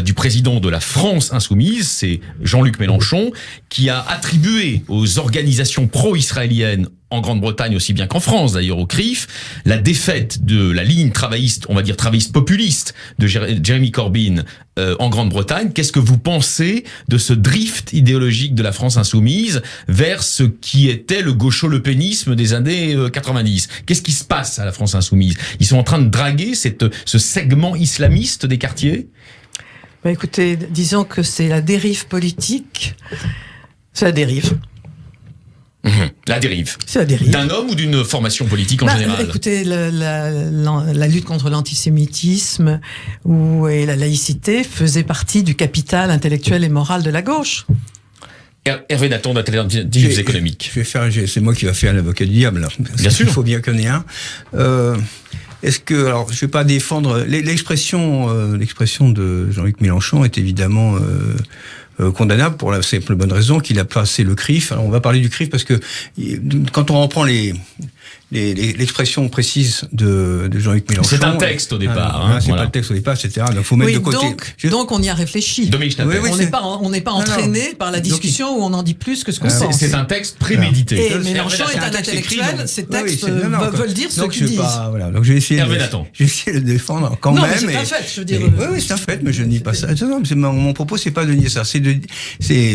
du président de la France insoumise, c'est Jean-Luc Mélenchon, qui a attribué aux organisations pro-israéliennes en Grande-Bretagne aussi bien qu'en France d'ailleurs au CRIF, la défaite de la ligne travailliste, on va dire travailliste populiste de Jeremy Corbyn en Grande-Bretagne. Qu'est-ce que vous pensez de ce drift idéologique de la France insoumise vers ce qui était le gaucho-lepénisme des années 90 ? Qu'est-ce qui se passe à la France insoumise ? Ils sont en train de draguer ce segment islamiste des quartiers ? Écoutez, disons que c'est la dérive politique. C'est la dérive. La dérive. C'est la dérive. D'un homme ou d'une formation politique en général ? Écoutez, la lutte contre l'antisémitisme et la laïcité faisait partie du capital intellectuel et moral de la gauche. Hervé Nathan d'Alternatives économiques. C'est moi qui va faire l'avocat du diable. Bien sûr. Il faut bien qu'il y en ait un. Est-ce que, alors, je vais pas défendre l'expression de Jean-Luc Mélenchon est évidemment condamnable pour la simple bonne raison qu'il a passé le CRIF. Alors on va parler du CRIF parce que quand on reprend l'expression précise de Jean-Luc Mélenchon. C'est un texte au départ. C'est pas le texte au départ, etc. Donc faut mettre de côté. Donc on y a réfléchi. Dominique Schnapper. On n'est pas entraîné par la discussion où on en dit plus que ce qu'on pense. C'est un texte prémédité. Et Mélenchon est un intellectuel. Ces textes veulent dire ce qu'ils disent. Voilà. Donc je vais essayer de le défendre quand même. Non, mais c'est un fait. Je veux dire. Oui, c'est un fait, mais je ne dis pas ça. Non, mon propos, c'est pas de nier ça.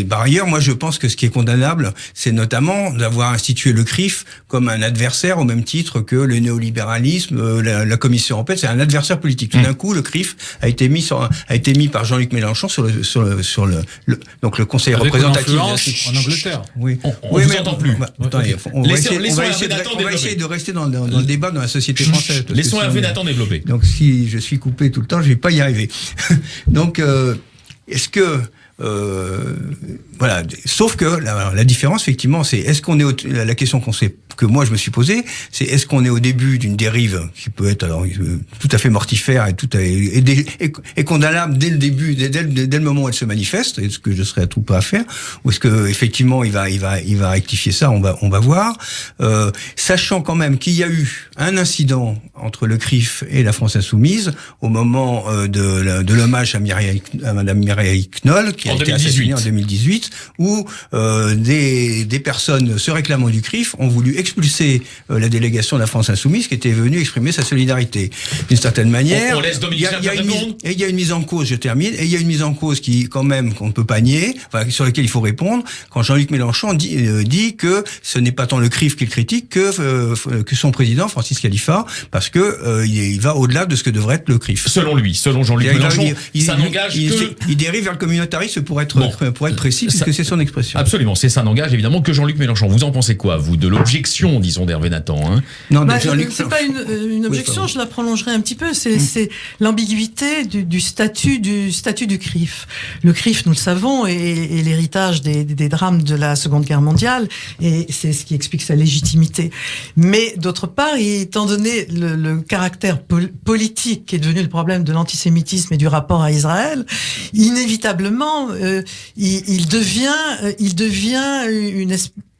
Par ailleurs, moi, je pense que ce qui est condamnable, c'est notamment d'avoir institué le CRIF comme un adversaire au même titre que le néolibéralisme, la Commission européenne, c'est un adversaire politique. Tout d'un coup, le CRIF a été mis par Jean-Luc Mélenchon sur le Conseil représentatif en Angleterre. Oui. On vous entend plus. On va essayer de rester dans le débat dans la société française. Laissons Hervé Nathan développer. Donc, si je suis coupé tout le temps, je vais pas y arriver. Donc, est-ce que voilà. Sauf que la différence, effectivement, c'est est-ce qu'on est la question que moi je me suis posée, c'est est-ce qu'on est au début d'une dérive qui peut être alors tout à fait mortifère et condamnable dès le début, dès le moment où elle se manifeste, est-ce que je serais à tout pas à faire, ou est-ce que effectivement il va rectifier ça, on va voir, sachant quand même qu'il y a eu un incident entre le CRIF et la France insoumise au moment de l'hommage à Madame Mireille Knoll qui a été assassinée en 2018, où des personnes se réclamant du CRIF ont voulu d'expulser la délégation de la France Insoumise qui était venue exprimer sa solidarité. D'une certaine manière, on laisse Dominique Schnapper répondre. il y a une mise en cause, je termine, et il y a une mise en cause qui, quand même, qu'on ne peut pas nier, enfin, sur laquelle il faut répondre, quand Jean-Luc Mélenchon dit que ce n'est pas tant le CRIF qu'il critique que son président, Francis Khalifa, parce que il va au-delà de ce que devrait être le CRIF. Selon lui, selon Jean-Luc Mélenchon, ça n'engage que... Il dérive vers le communautarisme pour être précis, puisque c'est son expression. Absolument, ça n'engage évidemment que Jean-Luc Mélenchon. Vous en pensez quoi, vous, de l'objection, disons, d'Hervé Nathan, hein? Non, c'est pas une objection, je la prolongerai un petit peu. C'est l'ambiguïté du statut du CRIF. Le CRIF, nous le savons, est l'héritage des drames de la Seconde Guerre mondiale, et c'est ce qui explique sa légitimité. Mais d'autre part, étant donné le caractère politique qui est devenu le problème de l'antisémitisme et du rapport à Israël, inévitablement, il devient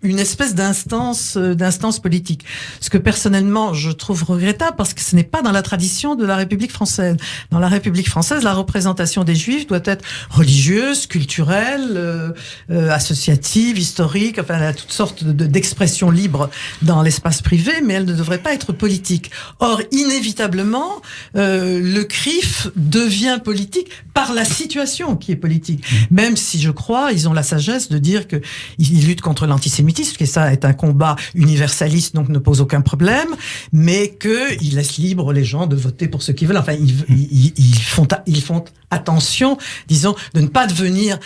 une espèce d'instance politique. Ce que personnellement je trouve regrettable, parce que ce n'est pas dans la tradition de la République française. Dans la République française, la représentation des Juifs doit être religieuse, culturelle, associative, historique, enfin, elle a toutes sortes d'expressions libres dans l'espace privé, mais elle ne devrait pas être politique. Or, inévitablement, le CRIF devient politique par la situation qui est politique. Même si, je crois, ils ont la sagesse de dire qu'ils luttent contre l'antisémitisme, que ça est un combat universaliste, donc ne pose aucun problème, mais qu'ils laissent libre les gens de voter pour ce qu'ils veulent. Enfin, ils font attention, disons, de ne pas devenir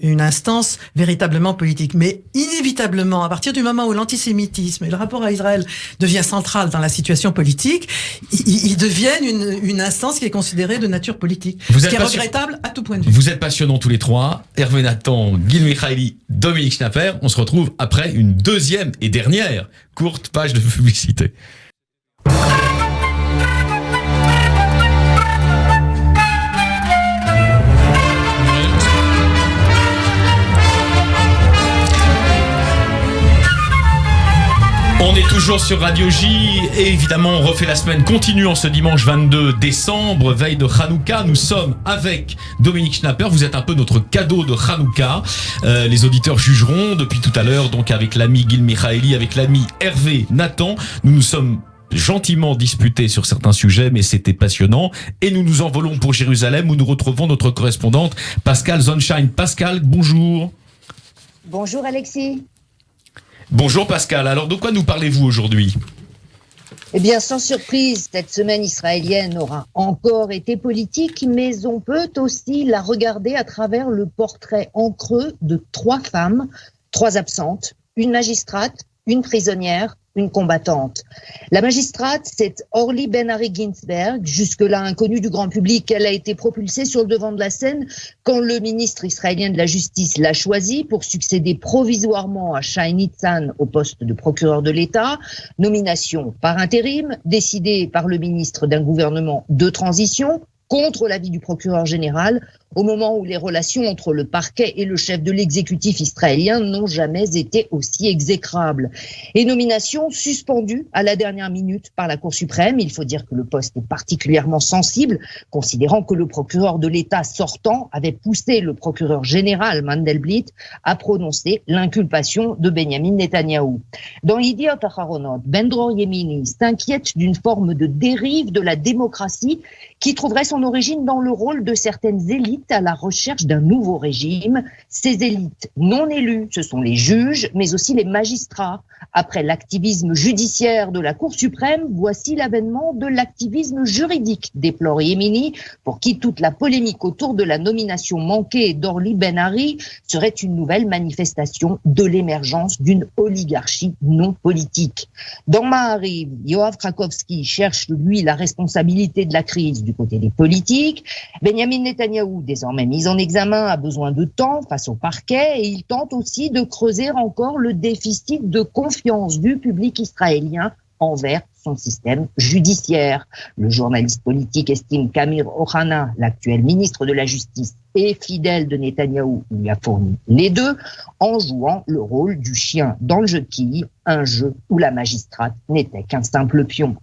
une instance véritablement politique. Mais inévitablement, à partir du moment où l'antisémitisme et le rapport à Israël devient central dans la situation politique, ils deviennent une instance qui est considérée de nature politique. Ce qui est regrettable à tout point de vue. Vous êtes passionnants tous les trois. Hervé Nathan, Gil Mikhaïli, Dominique Schnapper. On se retrouve après une deuxième et dernière courte page de publicité. On est toujours sur Radio J et évidemment on refait la semaine continuant ce dimanche 22 décembre, veille de Hanouka. Nous sommes avec Dominique Schnapper, vous êtes un peu notre cadeau de Hanouka. Les auditeurs jugeront depuis tout à l'heure, donc avec l'ami Gil Mikhaïli, avec l'ami Hervé Nathan. Nous nous sommes gentiment disputés sur certains sujets, mais c'était passionnant. Et nous nous envolons pour Jérusalem où nous retrouvons notre correspondante Pascal Zonshine. Pascal, bonjour. Bonjour Alexis. Bonjour Pascal, alors de quoi nous parlez-vous aujourd'hui ? Eh bien, sans surprise, cette semaine israélienne aura encore été politique, mais on peut aussi la regarder à travers le portrait en creux de 3 femmes, 3 absentes, une magistrate, une prisonnière, une combattante. La magistrate, c'est Orly Ben-Ari Ginsberg, jusque-là inconnue du grand public. Elle a été propulsée sur le devant de la scène quand le ministre israélien de la Justice l'a choisie pour succéder provisoirement à Shai Nitzan au poste de procureur de l'État. Nomination par intérim, décidée par le ministre d'un gouvernement de transition, contre l'avis du procureur général, au moment où les relations entre le parquet et le chef de l'exécutif israélien n'ont jamais été aussi exécrables. Et nomination suspendue à la dernière minute par la Cour suprême. Il faut dire que le poste est particulièrement sensible, considérant que le procureur de l'État sortant avait poussé le procureur général Mandelblit à prononcer l'inculpation de Benjamin Netanyahou. Dans Yediot Aharonot, Ben-Dror Yemini s'inquiète d'une forme de dérive de la démocratie qui trouverait son origine dans le rôle de certaines élites à la recherche d'un nouveau régime. Ces élites non élues, ce sont les juges, mais aussi les magistrats. Après l'activisme judiciaire de la Cour suprême, voici l'avènement de l'activisme juridique, déplore Yemini, pour qui toute la polémique autour de la nomination manquée d'Orly Ben-Ari serait une nouvelle manifestation de l'émergence d'une oligarchie non politique. Dans Maariv, Yoav Krakowski cherche, lui, la responsabilité de la crise du côté des politiques. Benjamin Netanyahou, désormais mis en examen, a besoin de temps face au parquet et il tente aussi de creuser encore le déficit de confiance du public israélien envers son système judiciaire. Le journaliste politique estime qu'Amir Ohana, l'actuel ministre de la Justice, est fidèle de Netanyahou, lui a fourni les deux, en jouant le rôle du chien dans le jeu de quilles, un jeu où la magistrate n'était qu'un simple pion.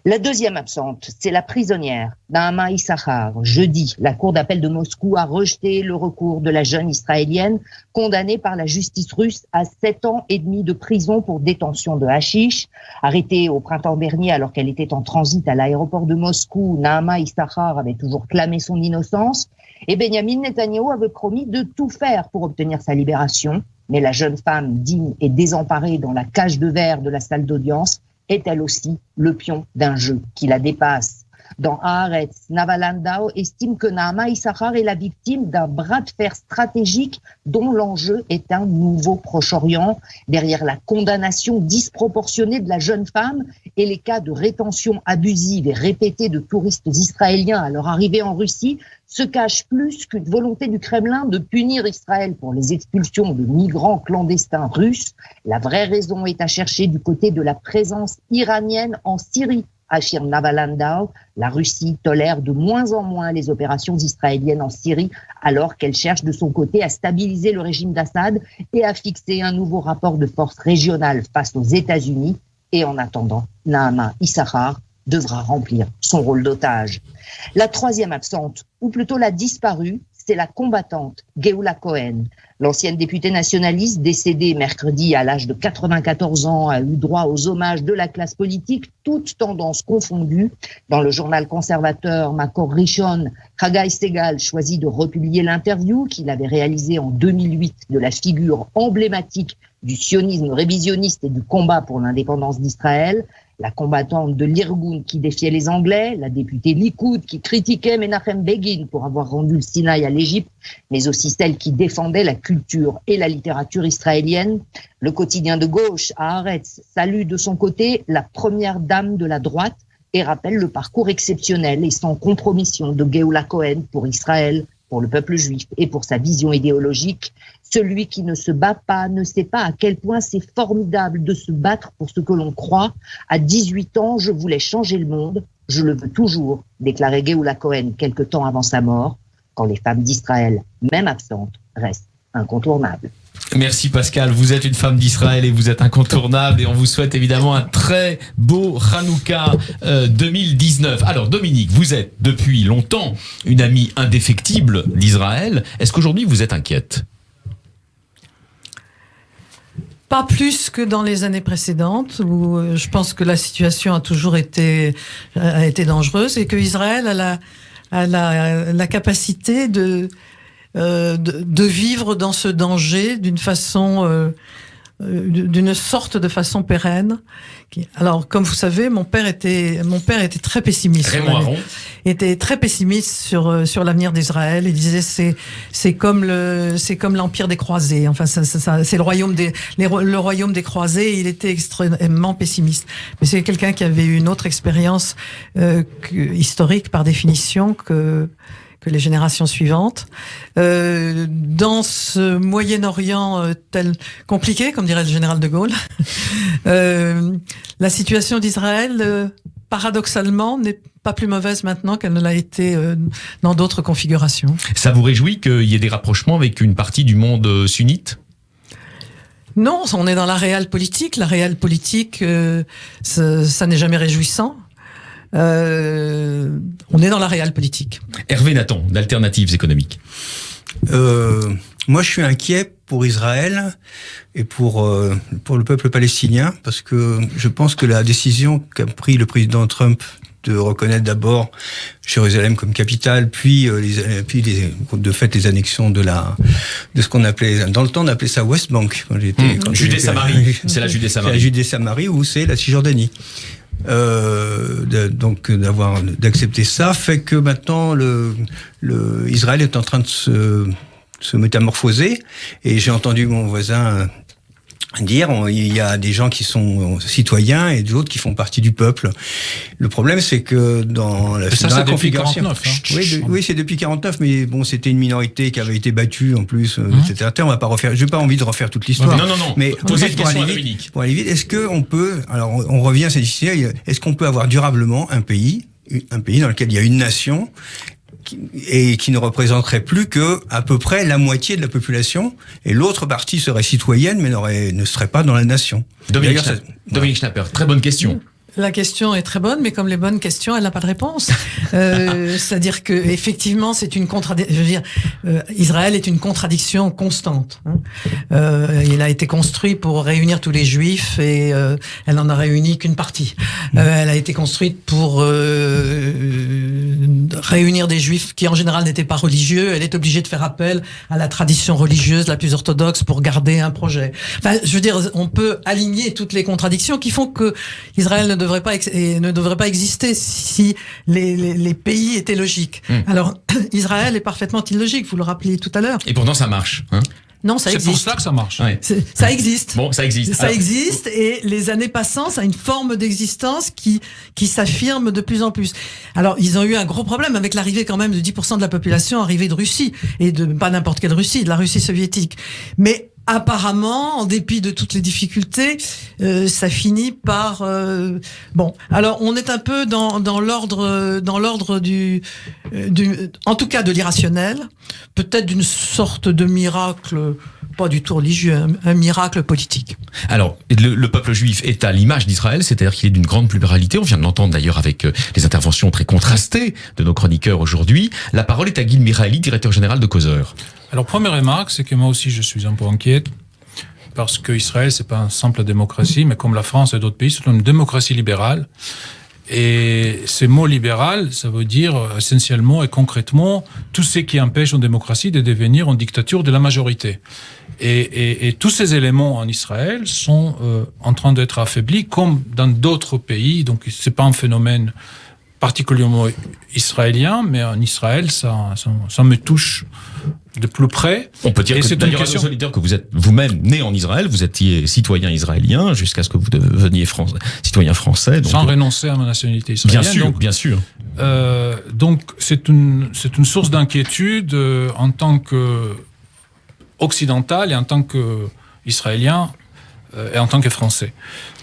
La deuxième absente, c'est la prisonnière, Naama Issachar. Jeudi, la cour d'appel de Moscou a rejeté le recours de la jeune israélienne condamnée par la justice russe à 7 ans et demi de prison pour détention de hashish. Arrêtée au printemps dernier alors qu'elle était en transit à l'aéroport de Moscou, Naama Issachar avait toujours clamé son innocence et Benjamin Netanyahou avait promis de tout faire pour obtenir sa libération. Mais la jeune femme digne et désemparée dans la cage de verre de la salle d'audience est elle aussi le pion d'un jeu qui la dépasse. Dans Haaretz, Nava Landau estime que Naama Issachar est la victime d'un bras de fer stratégique dont l'enjeu est un nouveau Proche-Orient. Derrière la condamnation disproportionnée de la jeune femme et les cas de rétention abusive et répétée de touristes israéliens à leur arrivée en Russie, se cache plus qu'une volonté du Kremlin de punir Israël pour les expulsions de migrants clandestins russes. La vraie raison est à chercher du côté de la présence iranienne en Syrie, affirme Nava Landau. La Russie tolère de moins en moins les opérations israéliennes en Syrie, alors qu'elle cherche de son côté à stabiliser le régime d'Assad et à fixer un nouveau rapport de force régional face aux États-Unis. Et en attendant, Naama Issachar devra remplir son rôle d'otage. La troisième absente, ou plutôt la disparue, c'est la combattante Geoula Cohen. L'ancienne députée nationaliste, décédée mercredi à l'âge de 94 ans, a eu droit aux hommages de la classe politique, toutes tendances confondues. Dans le journal conservateur Makor Rishon, Haggai Segal choisit de republier l'interview qu'il avait réalisée en 2008 de la figure emblématique du sionisme révisionniste et du combat pour l'indépendance d'Israël. La combattante de l'Irgun qui défiait les Anglais, la députée Likoud qui critiquait Menachem Begin pour avoir rendu le Sinaï à l'Égypte, mais aussi celle qui défendait la culture et la littérature israélienne. Le quotidien de gauche, Haaretz, salue de son côté la première dame de la droite et rappelle le parcours exceptionnel et sans compromission de Geoula Cohen pour Israël, pour le peuple juif et pour sa vision idéologique. Celui qui ne se bat pas ne sait pas à quel point c'est formidable de se battre pour ce que l'on croit. À 18 ans, je voulais changer le monde. Je le veux toujours, déclarait Geoula Cohen quelque temps avant sa mort, quand les femmes d'Israël, même absentes, restent incontournables. Merci Pascal, vous êtes une femme d'Israël et vous êtes incontournable et on vous souhaite évidemment un très beau Hanouka 2019. Alors Dominique, vous êtes depuis longtemps une amie indéfectible d'Israël. Est-ce qu'aujourd'hui vous êtes inquiète ? Pas plus que dans les années précédentes, où je pense que la situation a toujours été dangereuse et que Israël a la capacité de vivre dans ce danger d'une sorte de façon pérenne. Alors, comme vous savez, mon père était très pessimiste. Raymond Aron était très pessimiste sur l'avenir d'Israël. Il disait c'est comme l'empire des croisés. Enfin, c'est le royaume des croisés. Il était extrêmement pessimiste. Mais c'est quelqu'un qui avait eu une autre expérience historique par définition que les générations suivantes. Dans ce Moyen-Orient tel compliqué, comme dirait le général de Gaulle, la situation d'Israël, paradoxalement, n'est pas plus mauvaise maintenant qu'elle ne l'a été dans d'autres configurations. Ça vous réjouit qu'il y ait des rapprochements avec une partie du monde sunnite ? Non, on est dans la réelle politique. La réelle politique, ça n'est jamais réjouissant. On est dans la réelle politique. Hervé Nathan, d'Alternatives économiques. Moi, je suis inquiet pour Israël et pour le peuple palestinien, parce que je pense que la décision qu'a pris le président Trump de reconnaître d'abord Jérusalem comme capitale, puis de fait les annexions de ce qu'on appelait, dans le temps on appelait ça West Bank. Judée-Samarie, c'est la Judée-Samarie. C'est la Judée-Samarie ou c'est la Cisjordanie. Donc d'accepter ça fait que maintenant Israël est en train de se métamorphoser, et j'ai entendu mon voisin dire il y a des gens qui sont citoyens et d'autres qui font partie du peuple. Le problème, c'est que dans la configuration, 49, oui, c'est depuis 49, mais bon, c'était une minorité qui avait été battue en plus, etc. On va pas refaire. J'ai pas envie de refaire toute l'histoire. Non. Mais posez une question à Dominique. Pour aller vite, est-ce que on peut, alors on revient à cette histoire, est-ce qu'on peut avoir durablement un pays dans lequel il y a une nation et qui ne représenterait plus que à peu près la moitié de la population, et l'autre partie serait citoyenne mais ne serait pas dans la nation. Dominique Schnapper, très bonne question. La question est très bonne, mais comme les bonnes questions, elle n'a pas de réponse. C'est-à-dire que effectivement, c'est une contradiction. Je veux dire, Israël est une contradiction constante. Il a été construit pour réunir tous les Juifs et elle n'en a réuni qu'une partie. Elle a été construite pour réunir des Juifs qui en général n'étaient pas religieux. Elle est obligée de faire appel à la tradition religieuse la plus orthodoxe pour garder un projet. Enfin, je veux dire, on peut aligner toutes les contradictions qui font que Israël ne devrait pas exister si les pays étaient logiques. Alors, Israël est parfaitement illogique, vous le rappeliez tout à l'heure. Et pourtant, ça marche. Hein. Non, ça existe. C'est pour ça que ça marche. Ouais. Ça existe. Bon, ça existe. Ça existe, et les années passant, ça a une forme d'existence qui s'affirme de plus en plus. Alors, ils ont eu un gros problème avec l'arrivée quand même de 10% de la population arrivée de Russie, et de pas n'importe quelle Russie, de la Russie soviétique. Mais apparemment, en dépit de toutes les difficultés, ça finit par bon. Alors, on est un peu dans l'ordre du en tout cas de l'irrationnel, peut-être d'une sorte de miracle, pas du tout religieux, un miracle politique. Alors, le peuple juif est à l'image d'Israël, c'est-à-dire qu'il est d'une grande pluralité. On vient de l'entendre d'ailleurs avec les interventions très contrastées de nos chroniqueurs aujourd'hui. La parole est à Gil Miraeli, directeur général de Causeur. Alors, première remarque, c'est que moi aussi, je suis un peu inquiète, parce qu'Israël, c'est pas une simple démocratie, mais comme la France et d'autres pays, c'est une démocratie libérale. Et ce mot libéral, ça veut dire essentiellement et concrètement tout ce qui empêche une démocratie de devenir une dictature de la majorité. Et tous ces éléments en Israël sont en train d'être affaiblis, comme dans d'autres pays. Donc, c'est pas un phénomène particulièrement israélien, mais en Israël, ça me touche de plus près. On peut dire que d'ailleurs à nos auditeurs que vous êtes vous-même né en Israël, vous étiez citoyen israélien jusqu'à ce que vous deveniez citoyen français. Donc sans renoncer à ma nationalité israélienne. Bien sûr, donc, bien sûr. Donc c'est une source d'inquiétude en tant que occidental et en tant que israélien et en tant que français.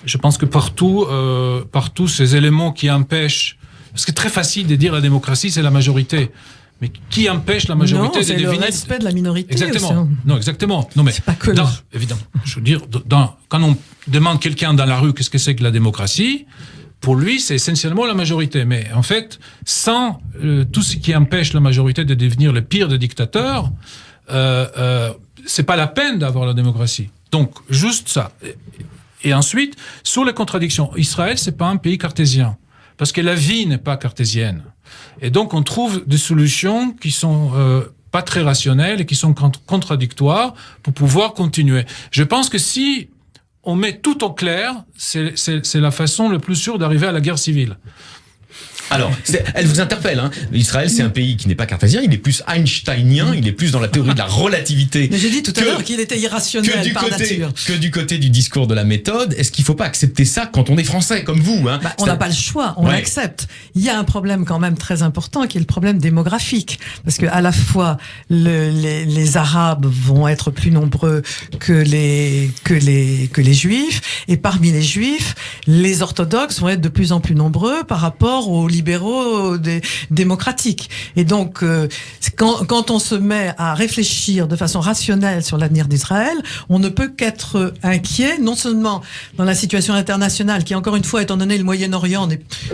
Je pense que partout ces éléments qui empêchent, parce que c'est très facile de dire la démocratie c'est la majorité. Mais qui empêche la majorité de devenir... Non, c'est le respect de la minorité. Exactement. Aussi. Non, exactement. Non, mais c'est pas que évidemment. Je veux dire, quand on demande quelqu'un dans la rue qu'est-ce que c'est que la démocratie, pour lui, c'est essentiellement la majorité. Mais en fait, sans tout ce qui empêche la majorité de devenir le pire des dictateurs, c'est pas la peine d'avoir la démocratie. Donc, juste ça. Et ensuite, sur les contradictions, Israël, c'est pas un pays cartésien. Parce que la vie n'est pas cartésienne. Et donc, on trouve des solutions qui sont pas très rationnelles et qui sont contradictoires pour pouvoir continuer. Je pense que si on met tout au clair, c'est la façon la plus sûre d'arriver à la guerre civile. Alors, elle vous interpelle. Hein. Israël, c'est un pays qui n'est pas cartésien, il est plus einsteinien, il est plus dans la théorie de la relativité. Mais j'ai dit tout à l'heure qu'il était irrationnel par nature. Que du côté du discours de la méthode. Est-ce qu'il ne faut pas accepter ça quand on est français, comme vous hein? On n'a pas le choix, on l'accepte. Il y a un problème quand même très important qui est le problème démographique. Parce que à la fois, les Arabes vont être plus nombreux que les Juifs. Et parmi les Juifs, les orthodoxes vont être de plus en plus nombreux par rapport aux libéraux démocratiques. Et donc, quand on se met à réfléchir de façon rationnelle sur l'avenir d'Israël, on ne peut qu'être inquiet, non seulement dans la situation internationale, qui encore une fois, étant donné le Moyen-Orient,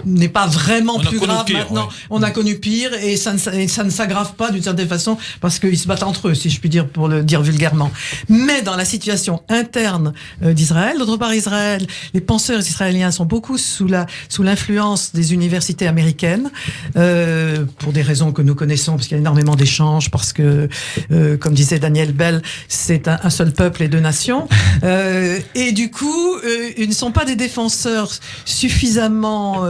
n'est pas vraiment plus grave pire, maintenant. Ouais. On a connu pire et ça ne s'aggrave pas d'une certaine façon parce qu'ils se battent entre eux, si je puis dire, pour le dire vulgairement. Mais dans la situation interne d'Israël, d'autre part, Israël, les penseurs israéliens sont beaucoup sous l'influence des universités américaines, pour des raisons que nous connaissons, parce qu'il y a énormément d'échanges, parce que, comme disait Daniel Bell, c'est un seul peuple et deux nations. Et du coup, ils ne sont pas des défenseurs suffisamment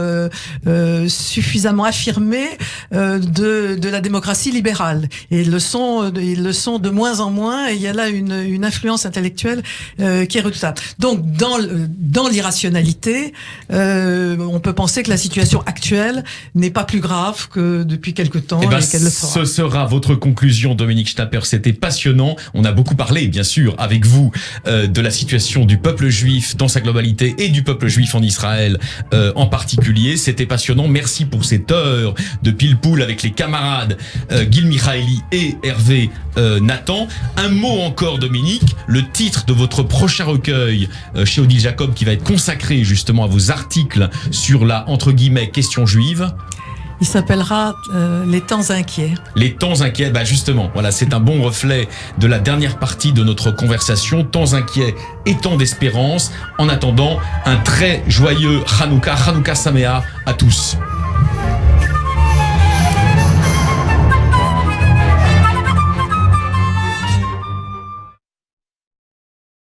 affirmés de la démocratie libérale. Et ils le sont de moins en moins, et il y a là une influence intellectuelle qui est redoutable. Donc, dans l'irrationalité, on peut penser que la situation actuelle Israël n'est pas plus grave que depuis quelque temps et qu'elle le sera. Ce sera votre conclusion, Dominique Schnapper. C'était passionnant. On a beaucoup parlé, bien sûr, avec vous, de la situation du peuple juif dans sa globalité et du peuple juif en Israël en particulier. C'était passionnant. Merci pour cette heure de pile-poule avec les camarades Gil Michaeli et Hervé Nathan. Un mot encore, Dominique. Le titre de votre prochain recueil chez Odile Jacob, qui va être consacré justement à vos articles sur la, entre guillemets, question juive. Il s'appellera Les temps inquiets. Les temps inquiets, justement, voilà, c'est un bon reflet de la dernière partie de notre conversation. Temps inquiets et temps d'espérance. En attendant, un très joyeux Hanouka Sameha à tous.